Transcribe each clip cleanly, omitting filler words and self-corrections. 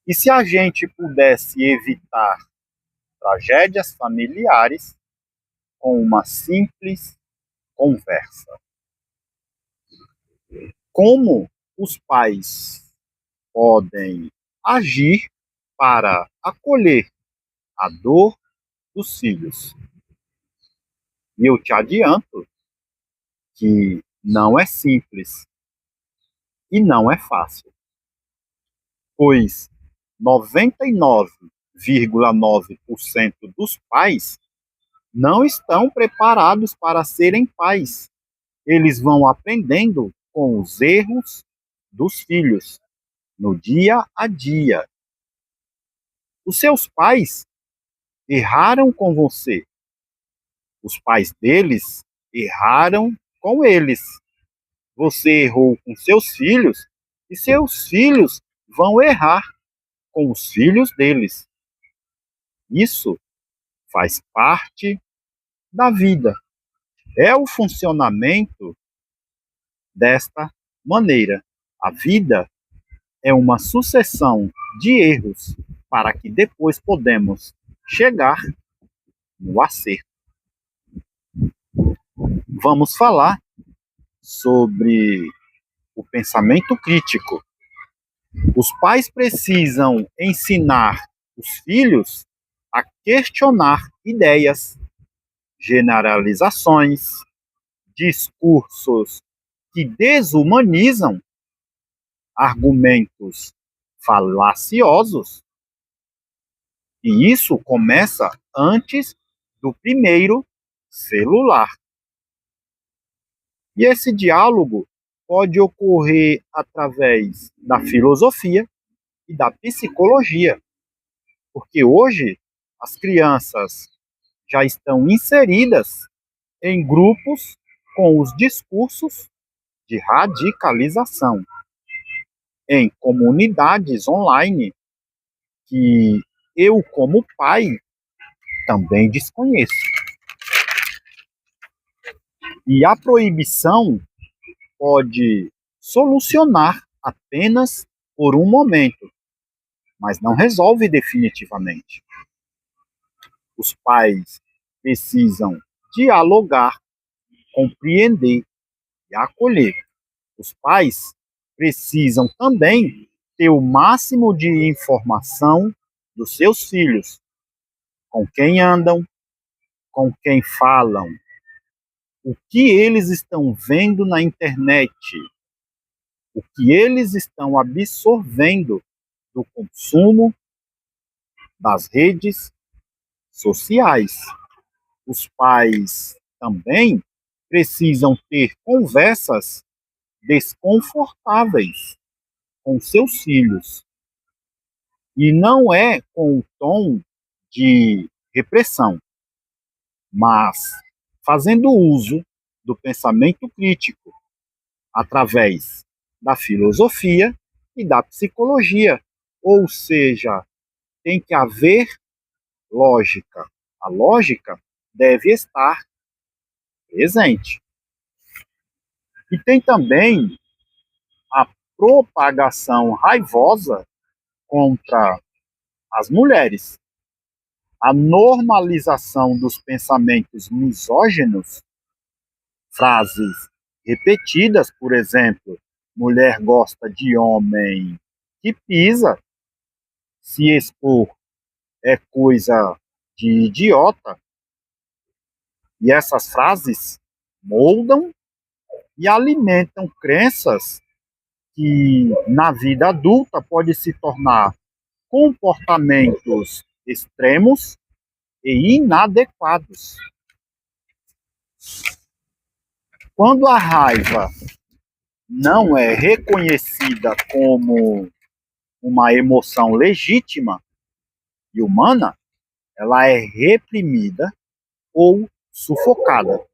E se a gente pudesse evitar tragédias familiares com uma simples conversa? Como os pais podem agir para acolher a dor dos filhos? E eu te adianto que não é simples e não é fácil, pois 99,9% dos pais não estão preparados para serem pais. Eles vão aprendendo com os erros dos filhos no dia a dia. Os seus pais erraram com você, os pais deles erraram com eles. Você errou com seus filhos e seus filhos vão errar com os filhos deles. Isso faz parte da vida. É o funcionamento desta maneira. A vida é uma sucessão de erros para que depois podemos chegar no acerto. Vamos falar sobre o pensamento crítico. Os pais precisam ensinar os filhos a questionar ideias, generalizações, discursos que desumanizam, argumentos falaciosos. E isso começa antes do primeiro celular. E esse diálogo pode ocorrer através da filosofia e da psicologia, porque hoje as crianças já estão inseridas em grupos com os discursos de radicalização, em comunidades online que eu, como pai, também desconheço. E a proibição pode solucionar apenas por um momento, mas não resolve definitivamente. Os pais precisam dialogar, compreender e acolher. Os pais precisam também ter o máximo de informação dos seus filhos, com quem andam, com quem falam, o que eles estão vendo na internet, o que eles estão absorvendo do consumo das redes sociais. Os pais também precisam ter conversas desconfortáveis com seus filhos. E não é com o tom de repressão, mas fazendo uso do pensamento crítico através da filosofia e da psicologia. Ou seja, tem que haver lógica. A lógica deve estar presente. E tem também a propagação raivosa contra as mulheres. A normalização dos pensamentos misóginos, frases repetidas, por exemplo, mulher gosta de homem que pisa, se expor é coisa de idiota. E essas frases moldam e alimentam crenças que na vida adulta pode se tornar comportamentos extremos e inadequados. Quando a raiva não é reconhecida como uma emoção legítima e humana, ela é reprimida ou sufocada.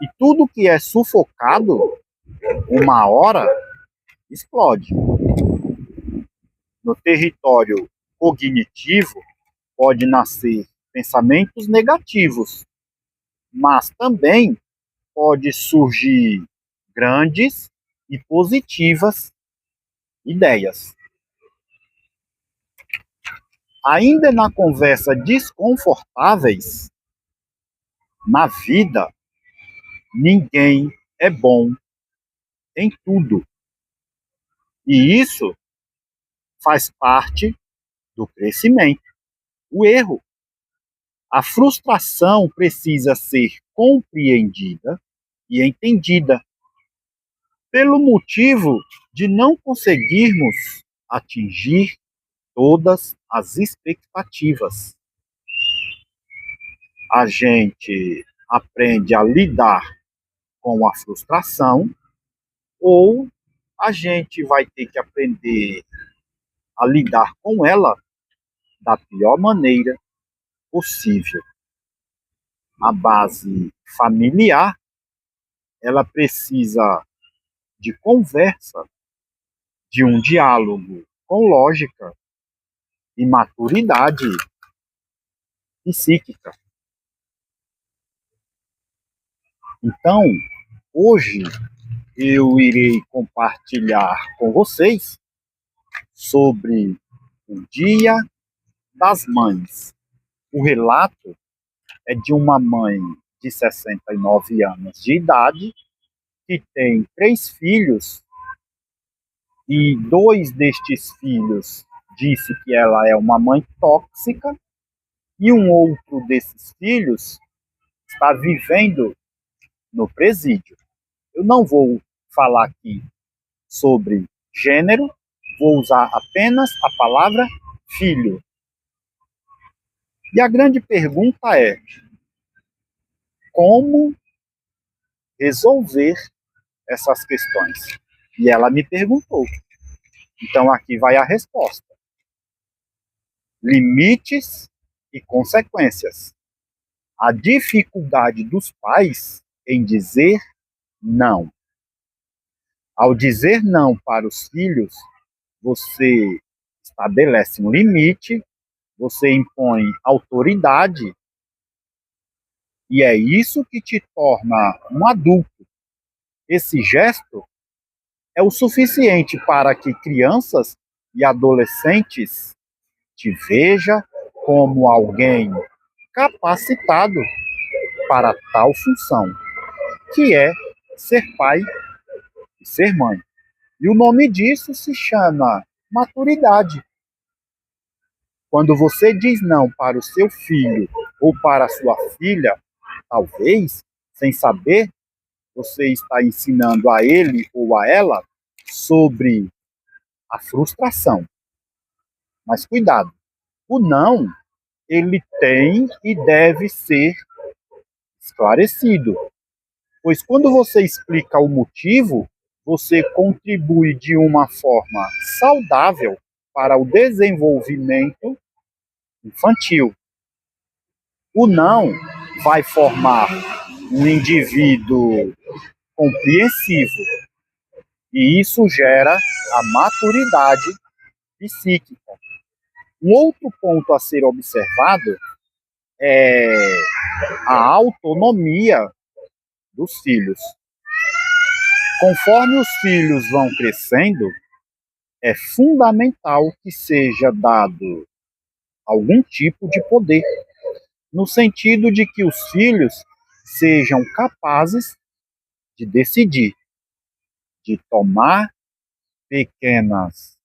E tudo que é sufocado, uma hora, explode. No território cognitivo, pode nascer pensamentos negativos, mas também pode surgir grandes e positivas ideias. Ainda na conversa desconfortáveis, na vida, ninguém é bom em tudo. E isso faz parte do crescimento. O erro, a frustração precisa ser compreendida e entendida pelo motivo de não conseguirmos atingir todas as expectativas. A gente aprende a lidar com a frustração ou a gente vai ter que aprender a lidar com ela da pior maneira possível. A base familiar, ela precisa de conversa, de um diálogo com lógica e maturidade psíquica. Então, hoje eu irei compartilhar com vocês sobre o Dia das Mães. O relato é de uma mãe de 69 anos de idade que tem 3 filhos e 2 destes filhos disse que ela é uma mãe tóxica e um outro desses filhos está vivendo no presídio. Eu não vou falar aqui sobre gênero, vou usar apenas a palavra filho. E a grande pergunta é: como resolver essas questões? E ela me perguntou. Então aqui vai a resposta. Limites e consequências. A dificuldade dos pais em dizer não. Ao dizer não para os filhos, você estabelece um limite, você impõe autoridade, e é isso que te torna um adulto. Esse gesto é o suficiente para que crianças e adolescentes te vejam como alguém capacitado para tal função, que é ser pai e ser mãe. E o nome disso se chama maturidade. Quando você diz não para o seu filho ou para a sua filha, talvez, sem saber, você está ensinando a ele ou a ela sobre a frustração. Mas cuidado, o não, ele tem e deve ser esclarecido. Pois quando você explica o motivo, você contribui de uma forma saudável para o desenvolvimento infantil. O não vai formar um indivíduo compreensivo e isso gera a maturidade psíquica. Um outro ponto a ser observado é a autonomia dos filhos. Conforme os filhos vão crescendo, é fundamental que seja dado algum tipo de poder, no sentido de que os filhos sejam capazes de decidir, de tomar pequenas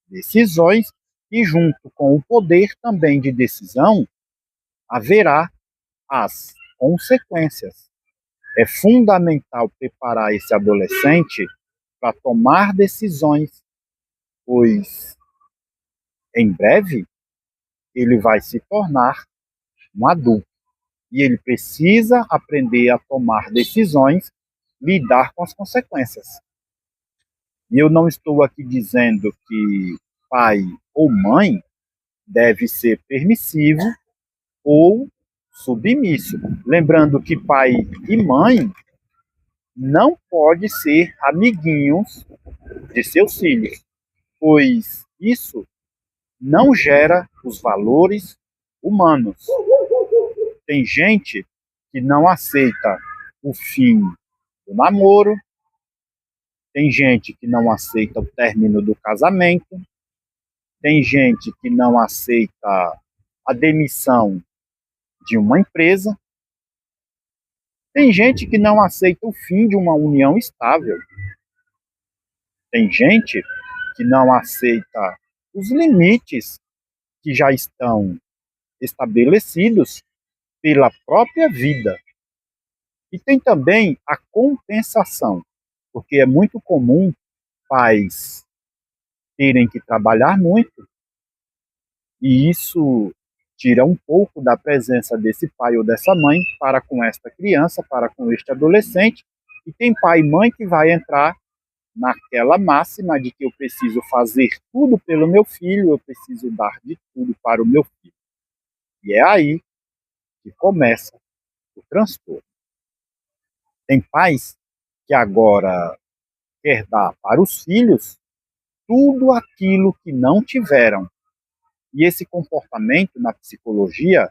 decisões e, junto com o poder também de decisão, haverá as consequências. É fundamental preparar esse adolescente para tomar decisões, pois em breve ele vai se tornar um adulto e ele precisa aprender a tomar decisões, lidar com as consequências. E eu não estou aqui dizendo que pai ou mãe deve ser permissivo ou submisso. Lembrando que pai e mãe não pode ser amiguinhos de seus filhos, pois isso não gera os valores humanos. Tem gente que não aceita o fim do namoro, tem gente que não aceita o término do casamento, tem gente que não aceita a demissão de uma empresa, tem gente que não aceita o fim de uma união estável, tem gente que não aceita os limites que já estão estabelecidos pela própria vida. E tem também a compensação, porque é muito comum pais terem que trabalhar muito, e isso tira um pouco da presença desse pai ou dessa mãe para com esta criança, para com este adolescente. E tem pai e mãe que vai entrar naquela máxima de que eu preciso fazer tudo pelo meu filho, eu preciso dar de tudo para o meu filho. E é aí que começa o transtorno. Tem pais que agora quer dar para os filhos tudo aquilo que não tiveram. E esse comportamento na psicologia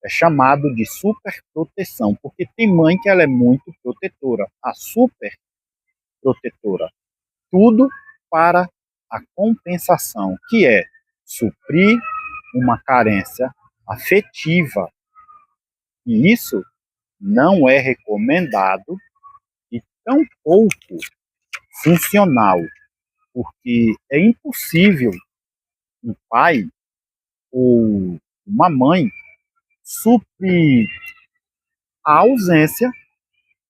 é chamado de superproteção, porque tem mãe que ela é muito protetora, a superprotetora. Tudo para a compensação, que é suprir uma carência afetiva. E isso não é recomendado e tampouco funcional, porque é impossível um pai ou uma mãe suprir a ausência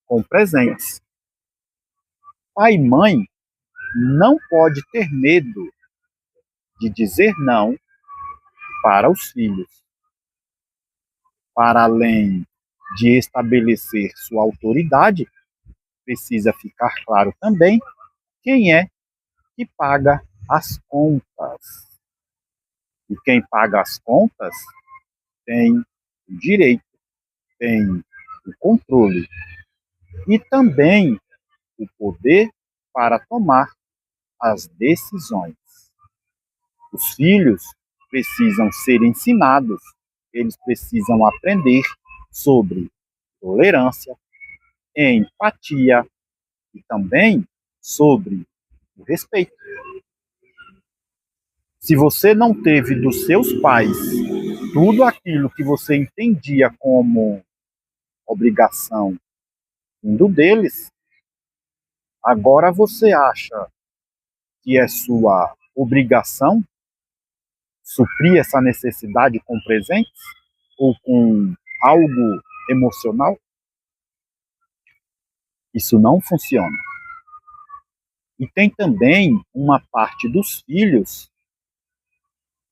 com presentes. Pai e mãe não pode ter medo de dizer não para os filhos, para além de estabelecer sua autoridade, precisa ficar claro também quem é que paga as contas. E quem paga as contas tem o direito, tem o controle e também o poder para tomar as decisões. Os filhos precisam ser ensinados, eles precisam aprender sobre tolerância, empatia e também sobre o respeito. Se você não teve dos seus pais tudo aquilo que você entendia como obrigação vindo deles, agora você acha que é sua obrigação suprir essa necessidade com presentes ou com algo emocional? Isso não funciona. E tem também uma parte dos filhos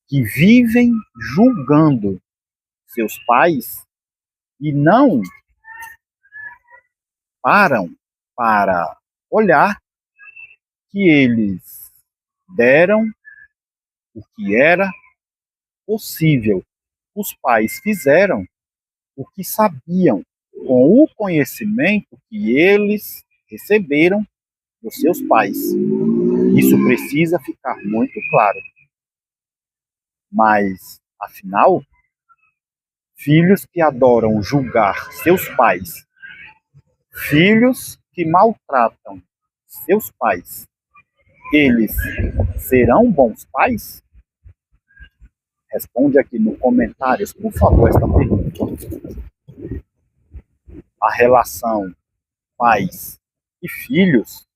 que vivem julgando seus pais e não param para olhar que eles deram o que era possível. Os pais fizeram o que sabiam, com o conhecimento que eles receberam dos seus pais. Isso precisa ficar muito claro. Mas, afinal, filhos que adoram julgar seus pais, filhos que maltratam seus pais, eles serão bons pais? Responde aqui nos comentários, por favor, esta pergunta. A relação pais e filhos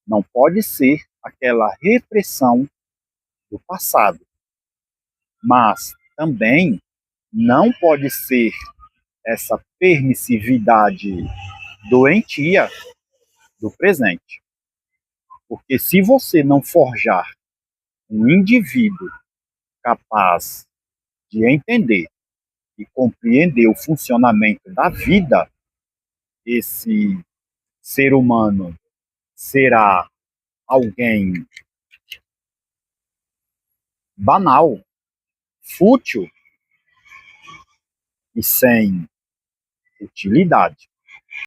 não pode ser aquela repressão do passado, mas também não pode ser essa permissividade doentia do presente. Porque se você não forjar um indivíduo capaz de entender e compreender o funcionamento da vida, esse ser humano será alguém banal, fútil e sem utilidade.